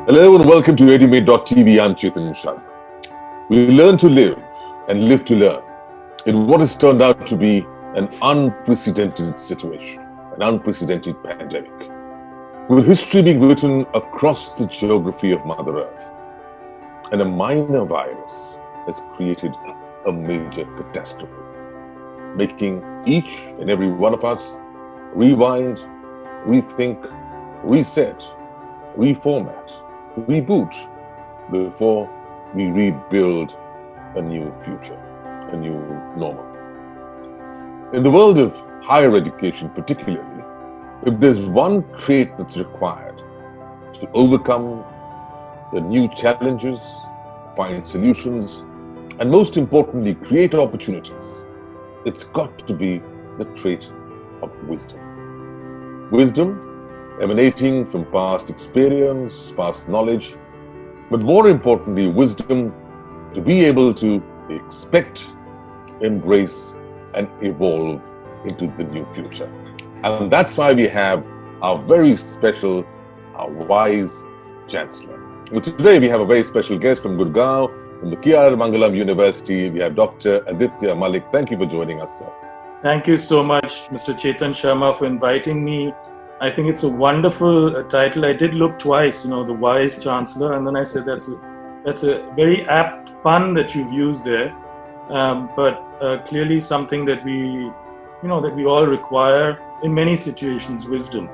Hello and welcome to ADMate.tv. I'm CHETAN SHARMA. We learn to live and live to learn in what has turned out to be an unprecedented situation, an unprecedented pandemic, with history being written across the geography of Mother Earth. And a minor virus has created a major catastrophe, making each and every one of us rewind, rethink, reset, reformat, reboot before we rebuild a new future, a new normal. In the world of higher education particularly, if there's one trait that's required to overcome the new challenges, find solutions, and most importantly, create opportunities, it's got to be the trait of wisdom. Wisdom emanating from past experience, past knowledge, but more importantly, wisdom to be able to expect, embrace, and evolve into the new future. And that's why we have our very special, our WISE Chancellor. Well, today we have a very special guest from Gurgaon, from the Mangalam University. We have Dr. ADITYA Malik. Thank you for joining us, sir. Thank you so much, Mr. CHETAN SHARMA, for inviting me. I think it's a wonderful title. I did look twice, the WISE Chancellor, and then I said that's a very apt pun that you've used there. But clearly something that we all require in many situations, wisdom,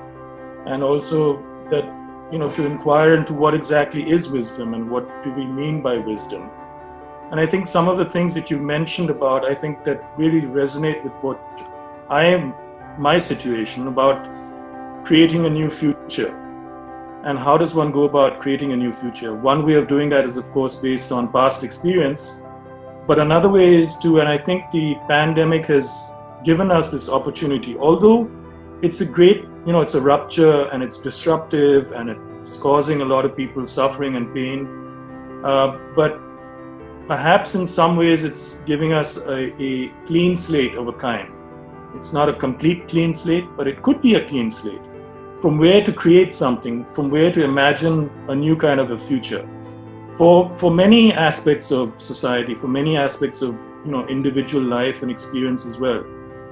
and also that to inquire into what exactly is wisdom and what do we mean by wisdom. And I think some of the things that you mentioned about, I think that really resonate with what my situation about creating a new future. And how does one go about creating a new future? One way of doing that is, of course, based on past experience. But another way is to, and I think the pandemic has given us this opportunity, although it's a great, it's a rupture and it's disruptive and it's causing a lot of people suffering and pain. But perhaps in some ways it's giving us a clean slate of a kind. It's not a complete clean slate, but it could be a clean slate. From where to create something, from where to imagine a new kind of a future. For many aspects of society, for many aspects of individual life and experience as well.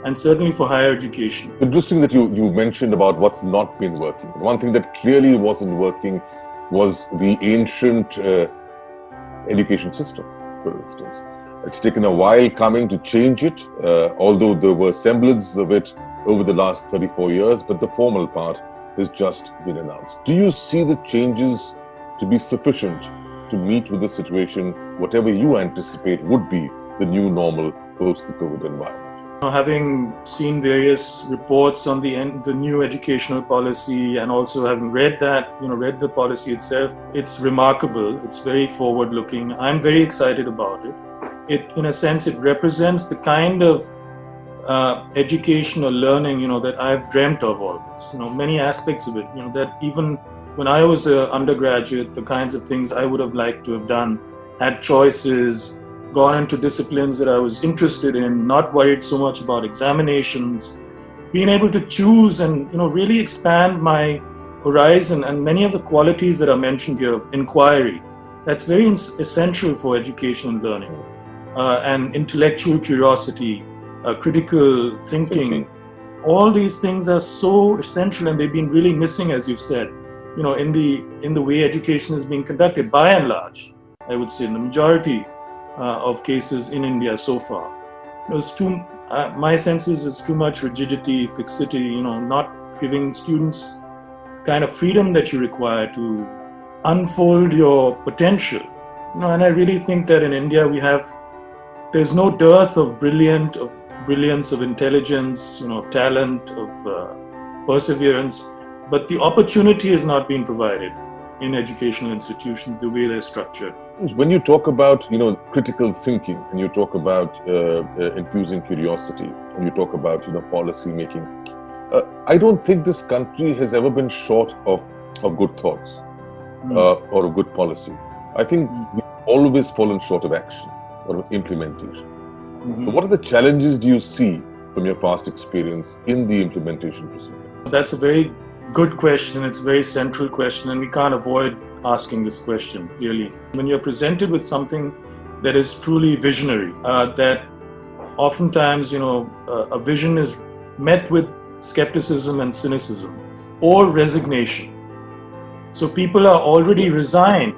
And certainly for higher education. Interesting that you mentioned about what's not been working. One thing that clearly wasn't working was the ancient education system, for instance. It's taken a while coming to change it, although there were semblances of it over the last 34 years, but the formal part has just been announced. Do you see the changes to be sufficient to meet with the situation, whatever you anticipate would be the new normal post the COVID environment? Having seen various reports on the new educational policy and also having read that, read the policy itself, it's remarkable. It's very forward-looking. I'm very excited about it. In a sense, it represents the kind of education or learning, that I've dreamt of always. Many aspects of it, that even when I was an undergraduate, the kinds of things I would have liked to have done, had choices, gone into disciplines that I was interested in, not worried so much about examinations, being able to choose and, really expand my horizon. And many of the qualities that are mentioned here, inquiry, that's very essential for education and learning, and intellectual curiosity, critical thinking. All these things are so essential, and they've been really missing, as you've said, in the way education is being conducted, by and large, I would say, in the majority of cases in India so far. My sense is it's too much rigidity, fixity, not giving students the kind of freedom that you require to unfold your potential. And I really think that in India there's no dearth of brilliance, of intelligence, of talent, of perseverance, but the opportunity has not been provided in educational institutions the way they're structured. When you talk about, critical thinking, and you talk about infusing curiosity, and you talk about, policy making, I don't think this country has ever been short of good thoughts or a good policy. I think we've always fallen short of action or of implementation. So what are the challenges do you see from your past experience in the implementation procedure? That's a very good question. It's a very central question, and we can't avoid asking this question, really. When you're presented with something that is truly visionary, that oftentimes, a vision is met with skepticism and cynicism or resignation. So people are already resigned.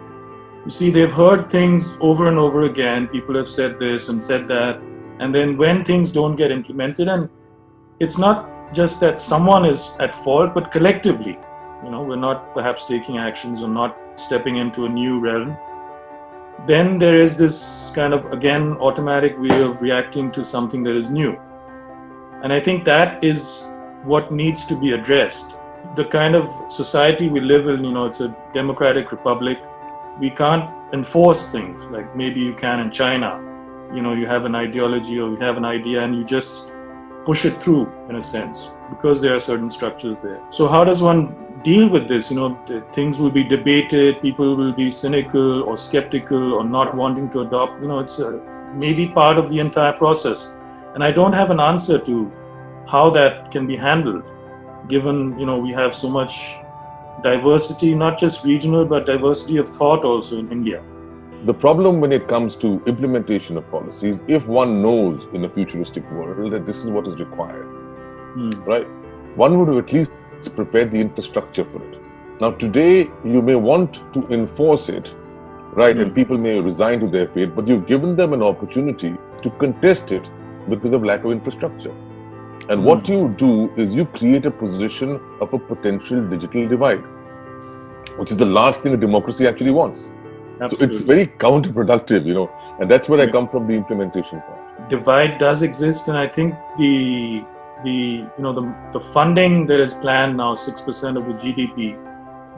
You see, they've heard things over and over again. People have said this and said that. And then when things don't get implemented, and it's not just that someone is at fault, but collectively, we're not perhaps taking actions or not stepping into a new realm. Then there is this kind of, again, automatic way of reacting to something that is new. And I think that is what needs to be addressed. The kind of society we live in, it's a democratic republic. We can't enforce things like maybe you can in China. You have an ideology or you have an idea and you just push it through, in a sense, because there are certain structures there. So how does one deal with this? Things will be debated, people will be cynical or skeptical or not wanting to adopt. It's maybe part of the entire process. And I don't have an answer to how that can be handled, given, we have so much diversity, not just regional, but diversity of thought also in India. The problem when it comes to implementation of policies, if one knows in a futuristic world that this is what is required, right? One would have at least prepared the infrastructure for it. Now, today, you may want to enforce it, right? And people may resign to their fate, but you've given them an opportunity to contest it because of lack of infrastructure. And what you do is you create a position of a potential digital divide, which is the last thing a democracy actually wants. Absolutely. So it's very counterproductive, and that's where I come from, the implementation part. Divide does exist, and I think the funding that is planned now, 6% of the GDP,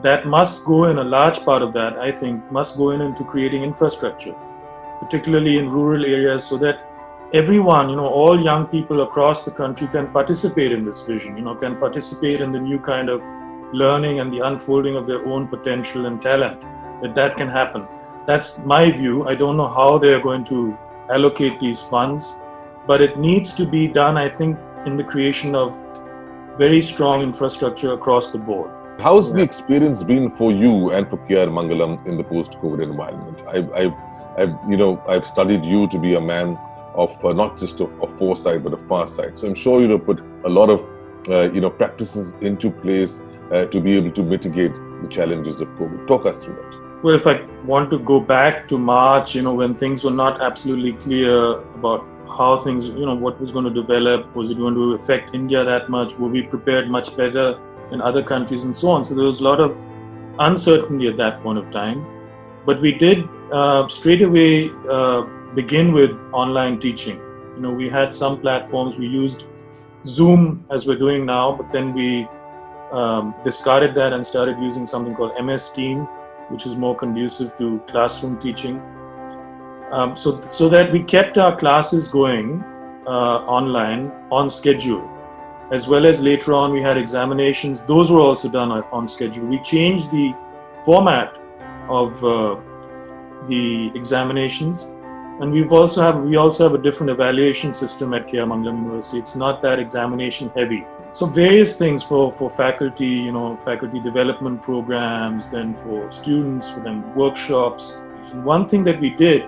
that must go in, a large part of that, I think, must go into creating infrastructure, particularly in rural areas, so that everyone, all young people across the country can participate in this vision, can participate in the new kind of learning and the unfolding of their own potential and talent, that can happen. That's my view. I don't know how they're going to allocate these funds, but it needs to be done, I think, in the creation of very strong infrastructure across the board. How's the experience been for you and for KR Mangalam in the post-COVID environment? I've studied you to be a man of not just of foresight, but of farsight. So I'm sure you put a lot of practices into place to be able to mitigate the challenges of COVID. Talk us through that. Well, if I want to go back to March, when things were not absolutely clear about how things, what was going to develop, was it going to affect India that much, were we prepared much better in other countries and so on. So there was a lot of uncertainty at that point of time. But we did straight away begin with online teaching. We had some platforms, we used Zoom as we're doing now, but then we discarded that and started using something called MS Team, which is more conducive to classroom teaching. So that we kept our classes going online on schedule, as well as later on we had examinations. Those were also done on schedule. We changed the format of the examinations, and we also have a different evaluation system at KR Mangalam University. It's not that examination heavy. So various things for faculty, faculty development programs, then for students, for them workshops. And one thing that we did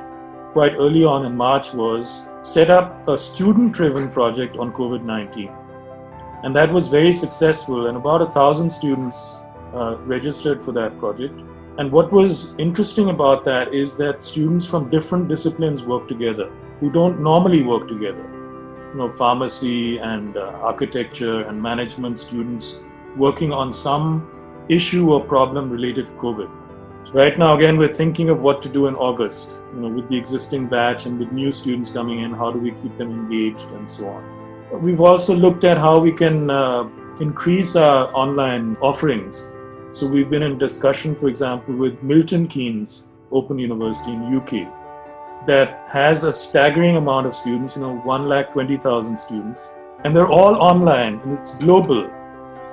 quite early on in March was set up a student-driven project on COVID-19. And that was very successful, and about 1,000 students registered for that project. And what was interesting about that is that students from different disciplines work together, who don't normally work together. Pharmacy and architecture and management students working on some issue or problem related to COVID. So right now, again, we're thinking of what to do in August, with the existing batch and with new students coming in, how do we keep them engaged and so on. We've also looked at how we can increase our online offerings. So we've been in discussion, for example, with Milton Keynes Open University in UK, that has a staggering amount of students, 120,000 students, and they're all online and it's global.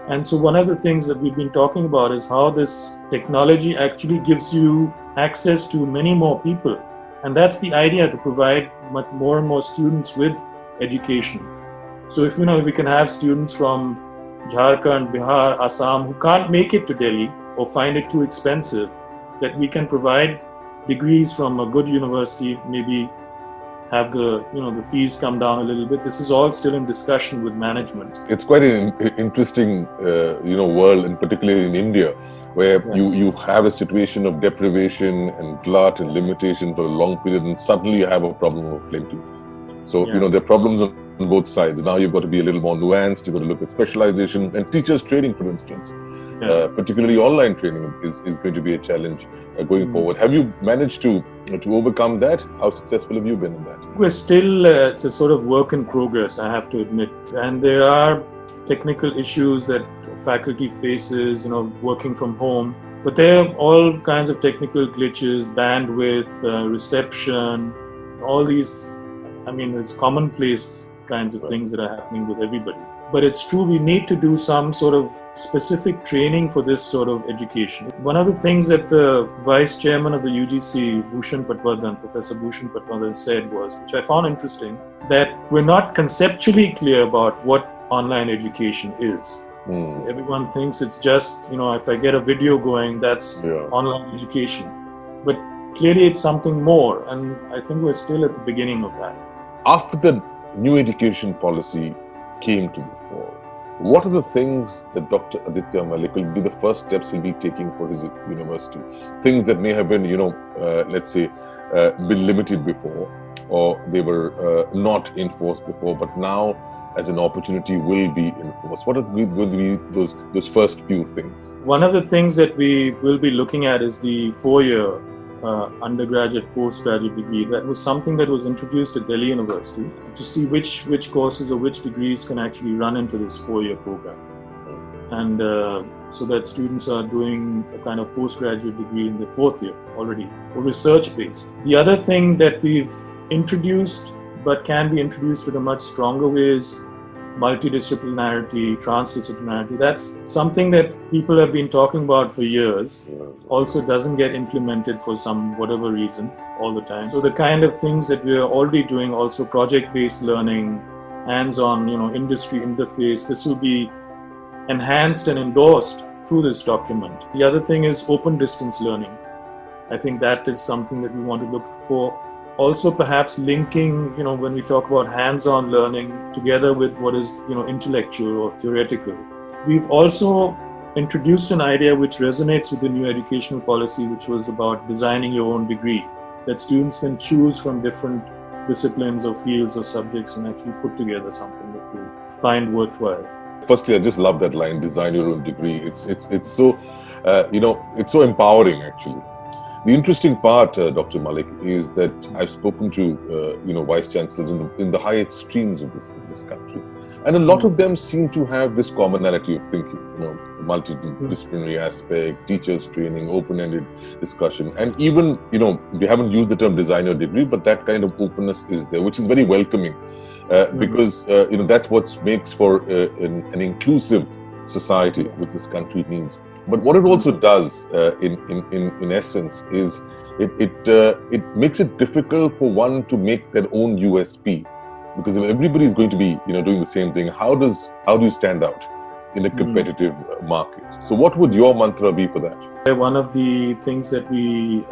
And so one of the things that we've been talking about is how this technology actually gives you access to many more people. And that's the idea, to provide much more and more students with education. So if we can have students from Jharkhand, Bihar, Assam who can't make it to Delhi or find it too expensive, that we can provide degrees from a good university, maybe have the fees come down a little bit. This is all still in discussion with management. It's quite an interesting, world, and particularly in India, where you have a situation of deprivation and glut and limitation for a long period, and suddenly you have a problem of plenty. So, there are problems on both sides. Now you've got to be a little more nuanced. You've got to look at specialization and teachers training, for instance. Particularly online training is going to be a challenge going forward. Have you managed to overcome that? How successful have you been in that? We're still, it's a sort of work in progress, I have to admit. And there are technical issues that faculty faces, working from home. But there are all kinds of technical glitches, bandwidth, reception, all these, there's commonplace kinds of things that are happening with everybody. But it's true, we need to do some sort of specific training for this sort of education. One of the things that the Vice Chairman of the UGC, Professor Bhushan Patwardhan said was, which I found interesting, that we're not conceptually clear about what online education is. So everyone thinks it's just, if I get a video going, that's online education. But clearly it's something more, and I think we're still at the beginning of that. After the new education policy came to the fore, what are the things that Dr. Aditya Malik will be the first steps he'll be taking for his university? Things that may have been, been limited before, or they were not enforced before, but now as an opportunity will be enforced. What are going to be those first few things? One of the things that we will be looking at is the 4-year undergraduate, postgraduate degree. That was something that was introduced at Delhi University to see which courses or which degrees can actually run into this 4-year program. And so that students are doing a kind of postgraduate degree in the 4th year already, or research-based. The other thing that we've introduced, but can be introduced in a much stronger way, is multidisciplinarity, transdisciplinarity. That's something that people have been talking about for years. Also doesn't get implemented for some whatever reason all the time. So the kind of things that we are already doing, also project-based learning, hands-on, industry interface, this will be enhanced and endorsed through this document. The other thing is open distance learning. I think that is something that we want to look for. Also perhaps linking, when we talk about hands-on learning together with what is, intellectual or theoretical. We've also introduced an idea which resonates with the new educational policy, which was about designing your own degree, that students can choose from different disciplines or fields or subjects and actually put together something that they find worthwhile. Firstly, I just love that line, design your own degree. It's so, it's so empowering actually. The interesting part, Dr. Malik, is that I've spoken to, vice chancellors in the high extremes of this country, and a lot of them seem to have this commonality of thinking. The multidisciplinary aspect, teachers training, open-ended discussion, and even we haven't used the term design your degree, but that kind of openness is there, which is very welcoming, because that's what makes for an inclusive society which this country needs. But what it also does, in essence, is it makes it difficult for one to make their own USP, because if everybody is going to be doing the same thing, how do you stand out in a competitive market? So, what would your mantra be for that? One of the things that we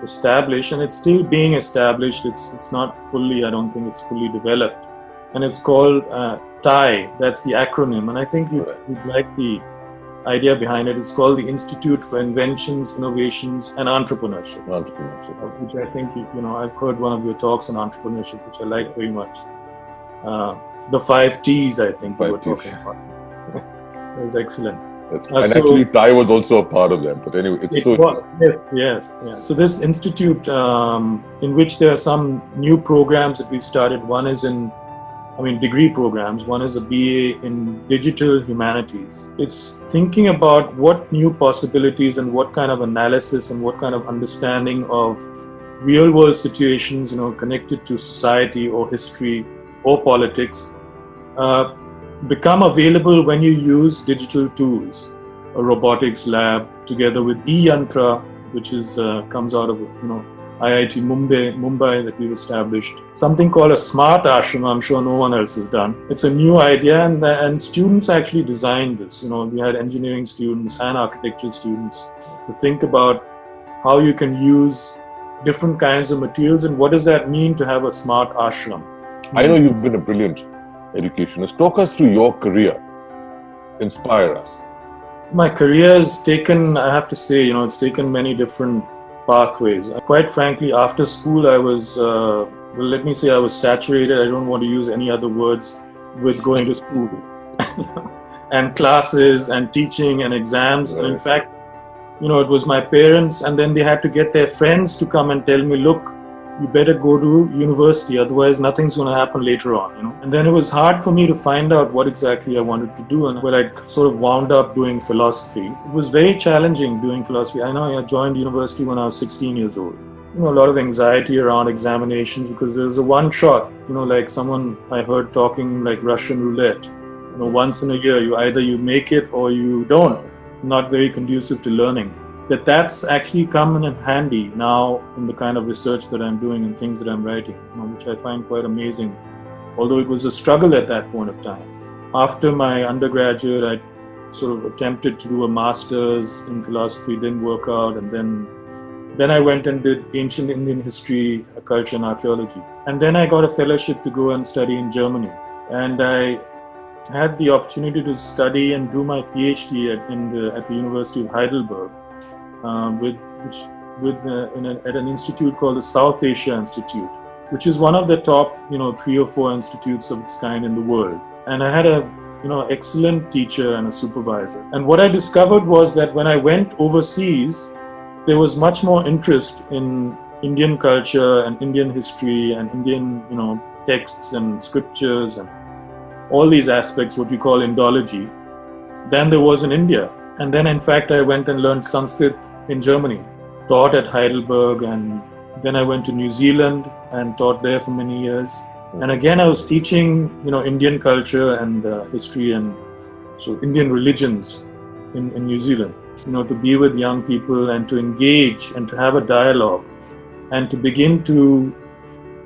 establish, and it's still being established, it's not fully, I don't think it's fully developed, and it's called TIE. That's the acronym, and I think you'd like the idea behind it. It's called the Institute for Inventions, Innovations and Entrepreneurship. Which I think, I've heard one of your talks on entrepreneurship, which I like very much. The 5 T's, I think you were talking about. It was excellent. That's right. And actually, TIE was also a part of them. But anyway, it was. Yes. So this institute, in which there are some new programs that we've started. One is degree programs. One is a BA in Digital Humanities. It's thinking about what new possibilities and what kind of analysis and what kind of understanding of real-world situations, connected to society or history or politics, become available when you use digital tools. A robotics lab together with eYantra, which is comes out of IIT Mumbai that we've established. Something called a smart ashram, I'm sure no one else has done. It's a new idea, and students actually designed this. We had engineering students and architecture students to think about how you can use different kinds of materials, and what does that mean to have a smart ashram. I know you've been a brilliant educationist. Talk us through your career. Inspire us. My career has taken, I have to say, it's taken many different pathways. Quite frankly, after school, I was, let me say I was saturated. I don't want to use any other words with going to school and classes and teaching and exams. Right. And in fact, it was my parents, and then they had to get their friends to come and tell me, look, you better go to university, otherwise nothing's going to happen later on, And then it was hard for me to find out what exactly I wanted to do, and I sort of wound up doing philosophy. It was very challenging doing philosophy. I know I joined university when I was 16 years old. A lot of anxiety around examinations because there's a one shot, like someone I heard talking like Russian roulette. Once in a year, you make it or you don't. Not very conducive to learning. That's actually come in handy now in the kind of research that I'm doing and things that I'm writing, which I find quite amazing. Although it was a struggle at that point of time. After my undergraduate, I sort of attempted to do a master's in philosophy, didn't work out, and then I went and did ancient Indian history, culture and archaeology. And then I got a fellowship to go and study in Germany. And I had the opportunity to study and do my PhD at the University of Heidelberg. At an institute called the South Asia Institute, which is one of the top, 3 or 4 institutes of its kind in the world. And I had a, excellent teacher and a supervisor. And what I discovered was that when I went overseas, there was much more interest in Indian culture and Indian history and Indian, texts and scriptures and all these aspects, what we call Indology, than there was in India. And then, in fact, I went and learned Sanskrit in Germany, taught at Heidelberg, and then I went to New Zealand and taught there for many years. And again, I was teaching, Indian culture and history and so Indian religions in New Zealand, to be with young people and to engage and to have a dialogue and to begin to,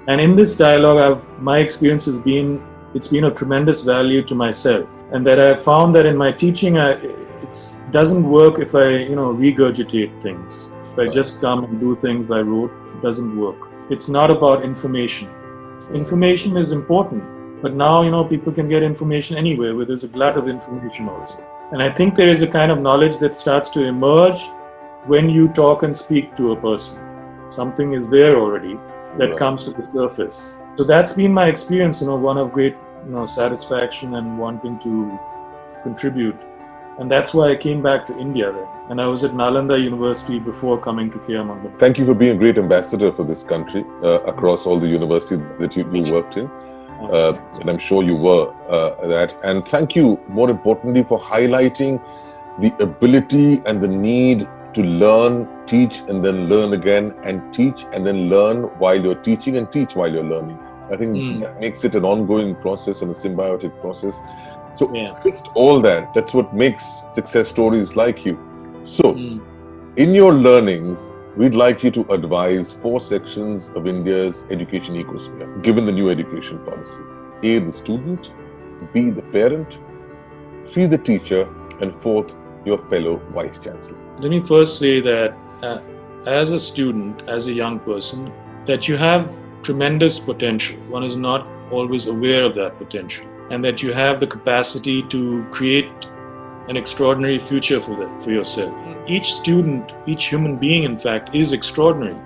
and in this dialogue, my experience has been, it's been of tremendous value to myself. And that I found that in my teaching, it doesn't work if I, regurgitate things. If I just come and do things by rote, it doesn't work. It's not about information. Information is important, but now, people can get information anywhere where there's a glut of information also. And I think there is a kind of knowledge that starts to emerge when you talk and speak to a person. Something is there already that comes to the surface. So that's been my experience, one of great, satisfaction and wanting to contribute. And that's why I came back to India then. And I was at Nalanda University before coming to Mangalam. Thank you for being a great ambassador for this country across all the universities that you worked in. And I'm sure you were that. And thank you, more importantly, for highlighting the ability and the need to learn, teach, and then learn again, and teach and then learn while you're teaching and teach while you're learning. I think that makes it an ongoing process and a symbiotic process. So amidst all that, that's what makes success stories like you. So, in your learnings, we'd like you to advise 4 sections of India's education ecosphere, given the new education policy. A, the student, B, the parent, 3, the teacher, and 4th, your fellow Vice Chancellor. Let me first say that as a student, as a young person, that you have tremendous potential. One is not always aware of that potential, and that you have the capacity to create an extraordinary future for yourself. Each student, each human being, in fact, is extraordinary.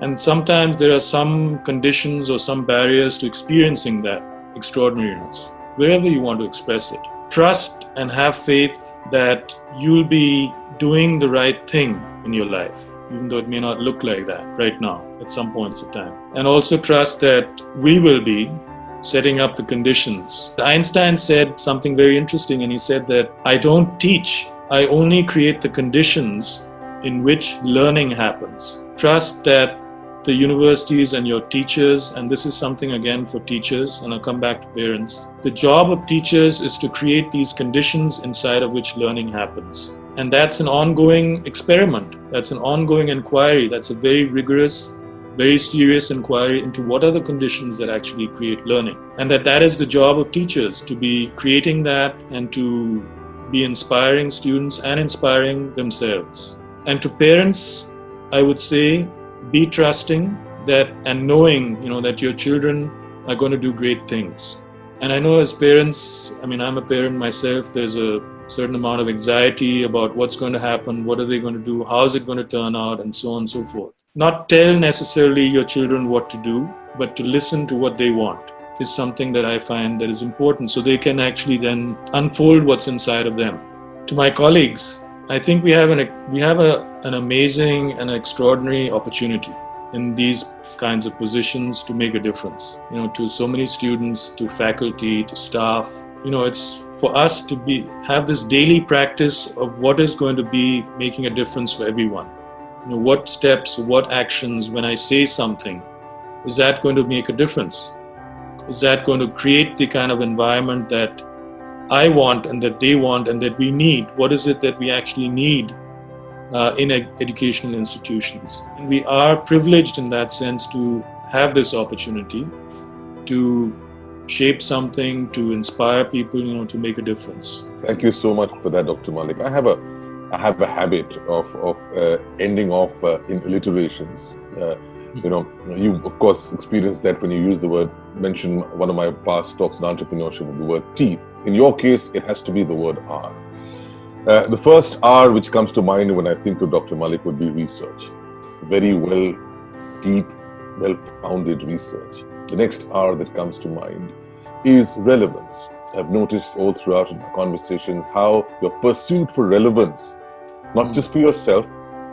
And sometimes there are some conditions or some barriers to experiencing that extraordinariness, wherever you want to express it. Trust and have faith that you'll be doing the right thing in your life, even though it may not look like that right now at some points of time. And also trust that we will be setting up the conditions. Einstein said something very interesting, and he said that I don't teach, I only create the conditions in which learning happens. Trust that the universities and your teachers, and this is something again for teachers, and I'll come back to parents. The job of teachers is to create these conditions inside of which learning happens. And that's an ongoing experiment. That's an ongoing inquiry. That's a very rigorous, very serious inquiry into what are the conditions that actually create learning. And that is the job of teachers, to be creating that and to be inspiring students and inspiring themselves. And to parents, I would say be trusting that and knowing, that your children are going to do great things. And I know as parents, I'm a parent myself, there's a certain amount of anxiety about what's going to happen, what are they going to do, how is it going to turn out, and so on and so forth. Not tell necessarily your children what to do, but to listen to what they want is something that I find that is important, so they can actually then unfold what's inside of them. To my colleagues, I think we have an amazing and extraordinary opportunity in these kinds of positions to make a difference, to so many students, to faculty, to staff. It's for us to have this daily practice of what is going to be making a difference for everyone. What steps, what actions, when I say something, is that going to make a difference? Is that going to create the kind of environment that I want and that they want and that we need? What is it that we actually need in educational institutions? And we are privileged in that sense to have this opportunity to shape something, to inspire people, to make a difference. Thank you so much for that, Dr. Malik. I have a habit of ending off in alliterations. You of course experienced that when you mention one of my past talks on entrepreneurship of the word teeth. In your case, it has to be the word R. The first R which comes to mind when I think of Dr. Malik would be research. Very deep, well-founded research. The next R that comes to mind is relevance. I've noticed all throughout our conversations how your pursuit for relevance, not just for yourself,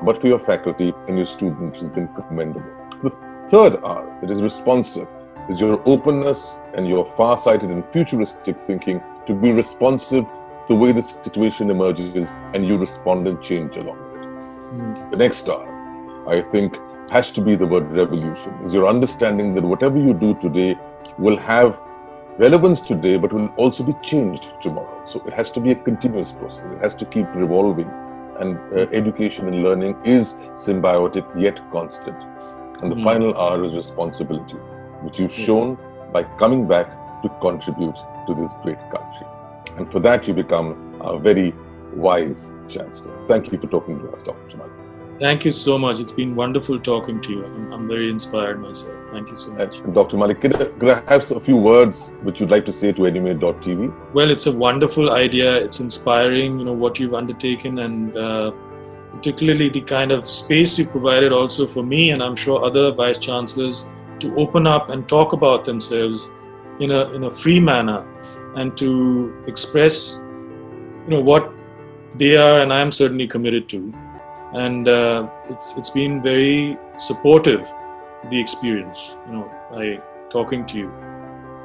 but for your faculty and your students, has been commendable. The third R, that is responsive, is your openness and your far-sighted and futuristic thinking to be responsive to the way the situation emerges and you respond and change along with it. The next R, I think, has to be the word revolution, is your understanding that whatever you do today will have relevance today, but will also be changed tomorrow. So it has to be a continuous process. It has to keep revolving. And education and learning is symbiotic yet constant. And the final R is responsibility, which you've shown by coming back to contribute to this great country. And for that, you become a very wise chancellor. Thank you for talking to us, Dr. Malik. Thank you so much. It's been wonderful talking to you. I'm very inspired myself. Thank you so much. And Dr. Malik, could I have a few words which you'd like to say to Edumate.tv? Well, it's a wonderful idea. It's inspiring, what you've undertaken, and particularly the kind of space you provided also for me, and I'm sure other vice chancellors, to open up and talk about themselves in a free manner and to express, what they are, and I'm certainly committed to. And it's been very supportive, the experience, by talking to you.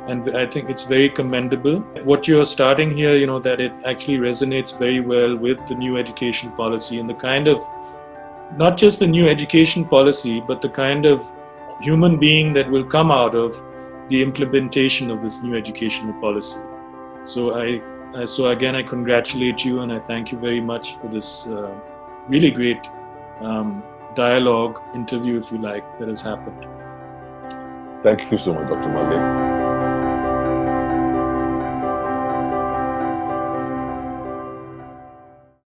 And I think it's very commendable. What you're starting here, that it actually resonates very well with the new education policy and the kind of, not just the new education policy, but the kind of human being that will come out of the implementation of this new educational policy. So again, I congratulate you and I thank you very much for this really great dialogue, interview, if you like, that has happened. Thank you so much, Dr. Malik.